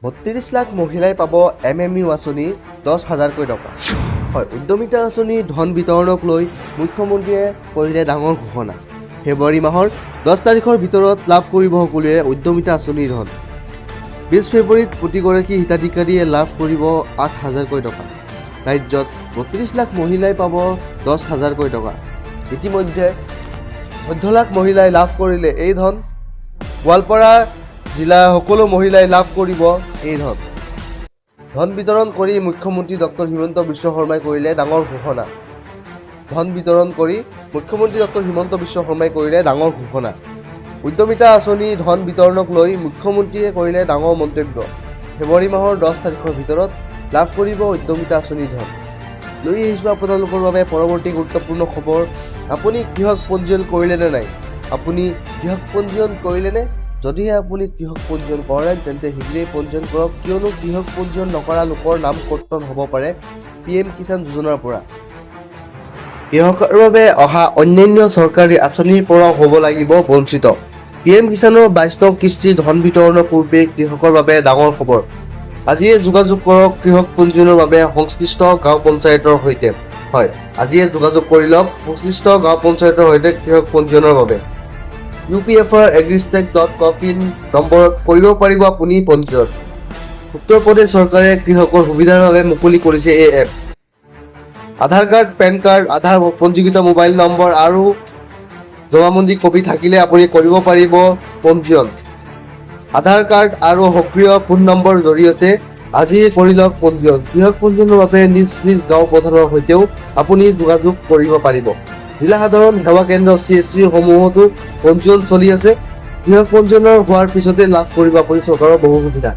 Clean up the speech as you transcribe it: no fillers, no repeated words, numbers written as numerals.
32 লাখ মহিলাই পাব MMU আঁচনি 10,000কৈ টকা। হয়, উদ্যমিতা আঁচনি ধন বিতৰণক লৈ মুখ্যমন্ত্ৰীয়ে কৰিলে ডাঙৰ ঘোষণা। ফেব্ৰুৱাৰী মাহৰ 10 তাৰিখৰ ভিতৰত লাভ কৰিব সকলোৱে উদ্যমিতা আঁচনিৰ ধন। 20 ফেব্ৰুৱাৰীত প্ৰতিগৰাকী হিতাধিকাৰীয়ে লাভ কৰিব 8,000কৈ টকা। ৰাজ্যত 32 লাখ মহিলাই পাব 10,000কৈ টকা। ইতিমধ্যে 14 লাখ মহিলাই লাভ কৰিলে এই ধন। গোৱালপাৰা জিলাৰ সকলো মহিলাই লাভ কৰিব এই ধন। ধন বিতৰণ কৰি মুখ্যমন্ত্ৰী ডক্টৰ হিমন্ত বিশ্ব শৰ্মাই কৰিলে ডাঙৰ ঘোষণা। উদ্যমিতা আঁচনি ধন বিতৰণক লৈ মুখ্যমন্ত্ৰীয়ে কৰিলে ডাঙৰ মন্তব্য। ফেব্ৰুৱাৰী মাহৰ 10 তাৰিখৰ ভিতৰত লাভ কৰিব উদ্যমিতা আঁচনিৰ ধন। লৈ আহিছোঁ আপোনালোকৰ বাবে পৰৱৰ্তী গুৰুত্বপূৰ্ণ খবৰ। আপুনি কৃষক পঞ্জীয়ন কৰিলে নে নাই? আপুনি কৃষক পঞ্জীয়ন কৰিলেনে? যদিহে আপুনি কৃষক পঞ্জীয়ন কৰা নাই তেন্তে শীঘ্ৰেই পঞ্জীয়ন কৰক, কিয়নো কৃষক পঞ্জীয়ন নকৰা লোকৰ নাম কৰ্তন হ'ব পাৰে PM কিষাণ যোজনাৰ পৰা। কৃষকৰ বাবে অহা অন্যান্য চৰকাৰী আঁচনিৰ পৰাও হ'ব লাগিব বঞ্চিত। PM কিষাণৰ 22নং কিস্তিৰ ধন বিতৰণৰ পূৰ্বে কৃষকৰ বাবে ডাঙৰ খবৰ। আজিয়ে যোগাযোগ কৰক কৃষক পঞ্জীয়নৰ বাবে সংশ্লিষ্ট গাঁও পঞ্চায়তৰ সৈতে। হয়, আজিয়ে যোগাযোগ কৰি লওক সংশ্লিষ্ট গাঁও পঞ্চায়তৰ সৈতে কৃষক পঞ্জীয়নৰ বাবে। upfr@agristrike.com নম্বৰত কৰিব পাৰিব আপুনি পঞ্জীয়ন। উত্তৰ প্ৰদেশ চৰকাৰে কৃষকৰ সুবিধাৰ বাবে মুকলি কৰিছে এই এপ। আধাৰ কাৰ্ড, পেন কাৰ্ড, আধাৰ পঞ্জীকৃত মোবাইল নম্বৰ আৰু জমাবন্দী কপি থাকিলে আপুনি কৰিব পাৰিব পঞ্জীয়ন। আধাৰ কাৰ্ড আৰু সক্ৰিয় ফোন নম্বৰৰ জৰিয়তে আজি কৰি লওক পঞ্জীয়ন। কৃষক পঞ্জীয়নৰ বাবে নিজ নিজ গাঁও প্ৰধানৰ সৈতেও আপুনি যোগাযোগ কৰিব পাৰিব। জিলা সাধাৰণ সেৱা কেন্দ্ৰ CSC সমূহতো পঞ্জীয়ন চলি আছে। কৃষক পঞ্জীয়নৰ হোৱাৰ পিছতে লাভ কৰিব আপুনি চৰকাৰৰ বহু সুবিধা।